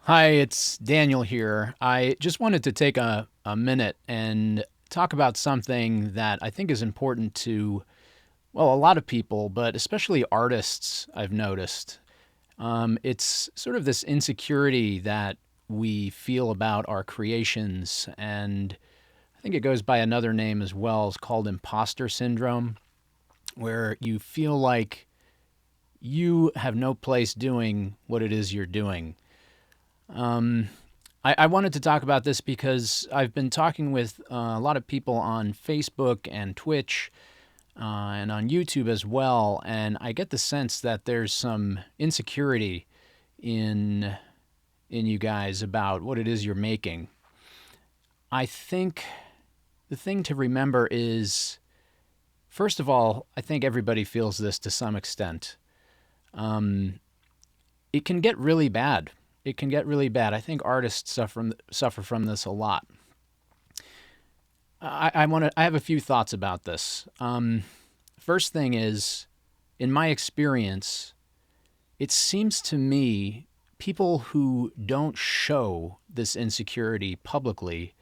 Hi, it's Daniel here. I just wanted to take a minute and talk about something that I think is important to, well, a lot of people, but especially artists, I've noticed. It's sort of this insecurity that we feel about our creations, and I think it goes by another name as well. It's called imposter syndrome, where you feel like you have no place doing what it is you're doing. Um, I wanted to talk about this because I've been talking with a lot of people on Facebook and Twitch and on YouTube as well, and I get the sense that there's some insecurity in you guys about what it is you're making. I think the thing to remember is, first of all, I think everybody feels this to some extent. Um, it can get really bad. It can get really bad. I think artists suffer from this a lot. I have a few thoughts about this. First thing is, in my experience, it seems to me people who don't show this insecurity publicly,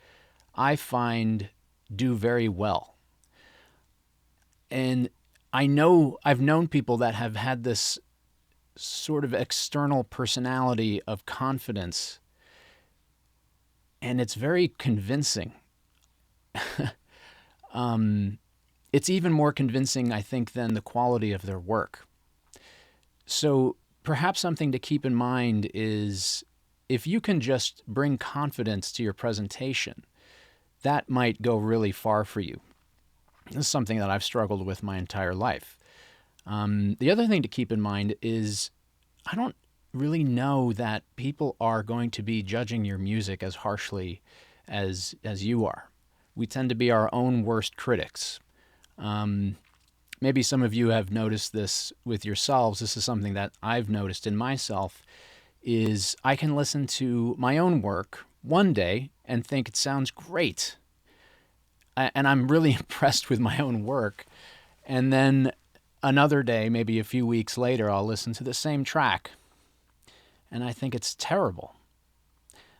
I find do very well. And I've known people that have had this sort of external personality of confidence, and it's very convincing. um, it's even more convincing, I think, than the quality of their work. So perhaps something to keep in mind is if you can just bring confidence to your presentation, that might go really far for you. This is something that I've struggled with my entire life. The other thing to keep in mind is I don't really know that people are going to be judging your music as harshly as you are. We tend to be our own worst critics. Um, Maybe some of you have noticed this with yourselves. This is something that I've noticed in myself is I can listen to my own work one day and think it sounds great. And I'm really impressed with my own work. And then another day, maybe a few weeks later, I'll listen to the same track and I think it's terrible.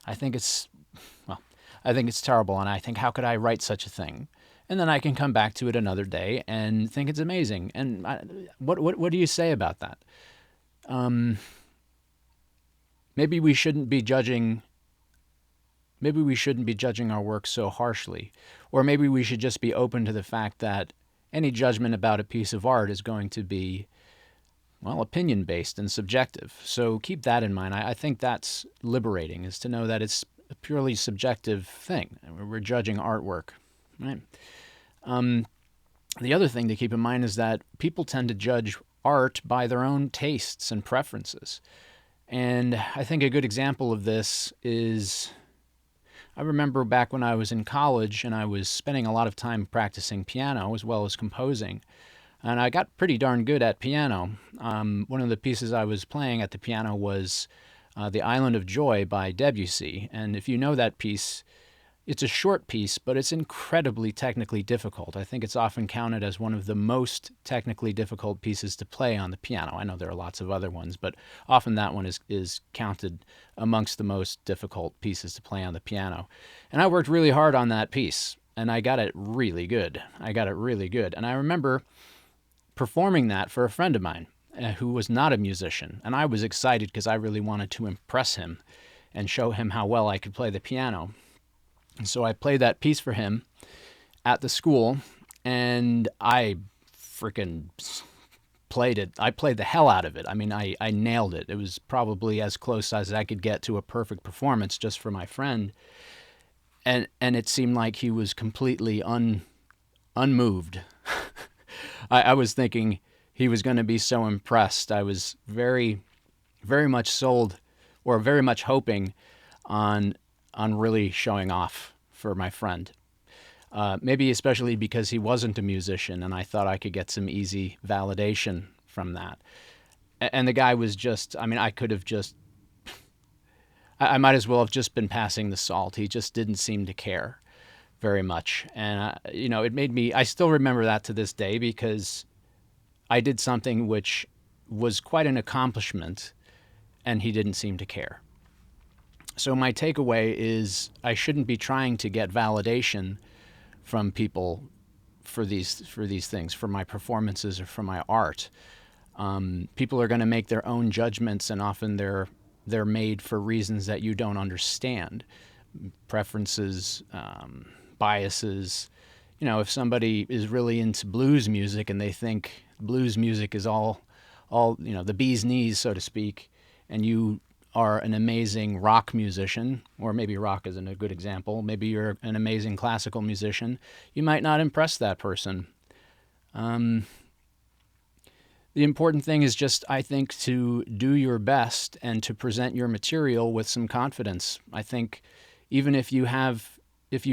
I think it's, well, I think it's terrible. And I think, how could I write such a thing? And then I can come back to it another day and think it's amazing. And what do you say about that? Um, maybe we shouldn't be judging. Maybe we shouldn't be judging our work so harshly, or maybe we should just be open to the fact that any judgment about a piece of art is going to be, well, opinion based and subjective. So keep that in mind. I think that's liberating, is to know that it's a purely subjective thing. We're judging artwork, right? Um, the other thing to keep in mind is that people tend to judge art by their own tastes and preferences. And I think a good example of this is I remember back when I was in college and I was spending a lot of time practicing piano as well as composing. And I got pretty darn good at piano. One of the pieces I was playing at the piano was The Island of Joy by Debussy. And if you know that piece, it's a short piece, but it's incredibly technically difficult. I think it's often counted as one of the most technically difficult pieces to play on the piano. I know there are lots of other ones, but often that one is counted amongst the most difficult pieces to play on the piano. And I worked really hard on that piece, and I got it really good. I got it really good. And I remember performing that for a friend of mine who was not a musician. And I was excited because I really wanted to impress him and show him how well I could play the piano. And so I played that piece for him at the school, and I freaking played it. I played the hell out of it. I mean, I nailed it. It was probably as close as I could get to a perfect performance just for my friend. And it seemed like he was completely unmoved. I was thinking he was going to be so impressed. I was very much sold, or very much hoping on really showing off for my friend. Maybe especially because he wasn't a musician, and I thought I could get some easy validation from that. And the guy was just, I mean, I could have just, I might as well have just been passing the salt. He just didn't seem to care very much. And, it made me, I still remember that to this day because I did something which was quite an accomplishment, and he didn't seem to care. So my takeaway is I shouldn't be trying to get validation from people for these things, for my performances or for my art. People are going to make their own judgments, and often they're made for reasons that you don't understand, preferences, biases. If somebody is really into blues music and they think blues music is all the bee's knees, so to speak, and you are an amazing rock musician, or maybe rock isn't a good example, maybe you're an amazing classical musician, you might not impress that person. Um, the important thing is just, I think, to do your best and to present your material with some confidence. I think even if you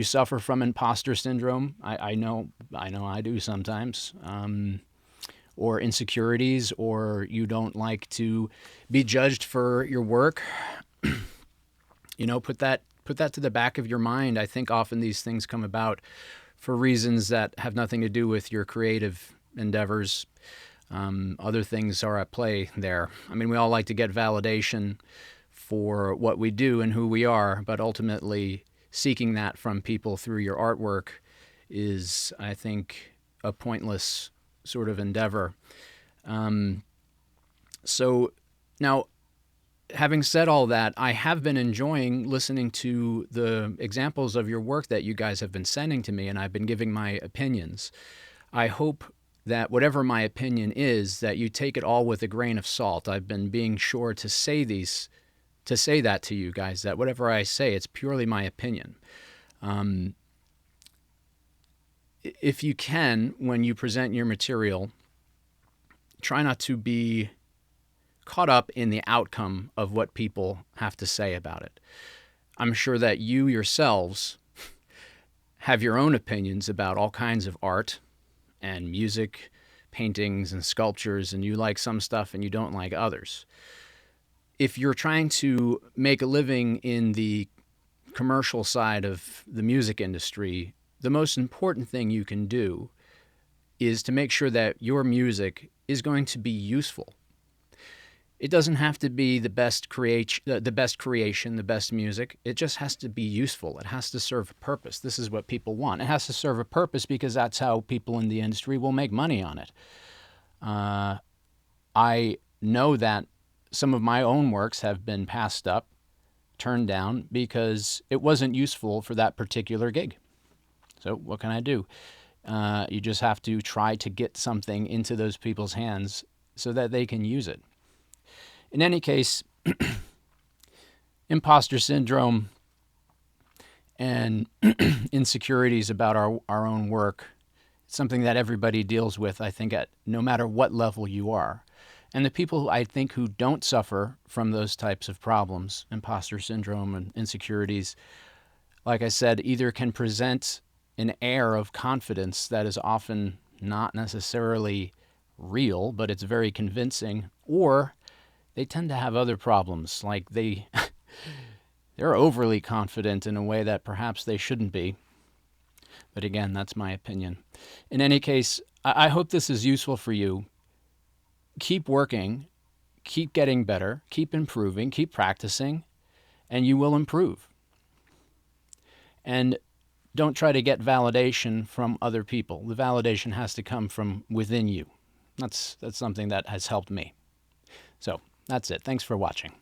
suffer from imposter syndrome, I know I do sometimes, or insecurities, or you don't like to be judged for your work, put that to the back of your mind. I think often these things come about for reasons that have nothing to do with your creative endeavors. Other things are at play there. I mean, we all like to get validation for what we do and who we are, but ultimately seeking that from people through your artwork is, I think, a pointless sort of endeavor. So now, having said all that, I have been enjoying listening to the examples of your work that you guys have been sending to me, and I've been giving my opinions. I hope that whatever my opinion is, that you take it all with a grain of salt. I've been being sure to say that to you guys, that whatever I say, it's purely my opinion. If you can, when you present your material, try not to be caught up in the outcome of what people have to say about it. I'm sure that you yourselves have your own opinions about all kinds of art and music, paintings and sculptures, and you like some stuff and you don't like others. If you're trying to make a living in the commercial side of the music industry, the most important thing you can do is to make sure that your music is going to be useful. It doesn't have to be the best creation, the best music. It just has to be useful. It has to serve a purpose. This is what people want. It has to serve a purpose because that's how people in the industry will make money on it. I know that some of my own works have been passed up, turned down, because it wasn't useful for that particular gig. So what can I do? You just have to try to get something into those people's hands so that they can use it. In any case, imposter syndrome and insecurities about our own work, it's something that everybody deals with, I think, at no matter what level you are. And the people, I think, who don't suffer from those types of problems, imposter syndrome and insecurities, like I said, either can present an air of confidence that is often not necessarily real, but it's very convincing, or they tend to have other problems, like they're overly confident in a way that perhaps they shouldn't be. But again, that's my opinion. In any case, I hope this is useful for you. Keep working, keep getting better, keep improving, keep practicing, and you will improve. And don't try to get validation from other people. The validation has to come from within you. That's something that has helped me. So that's it. Thanks for watching.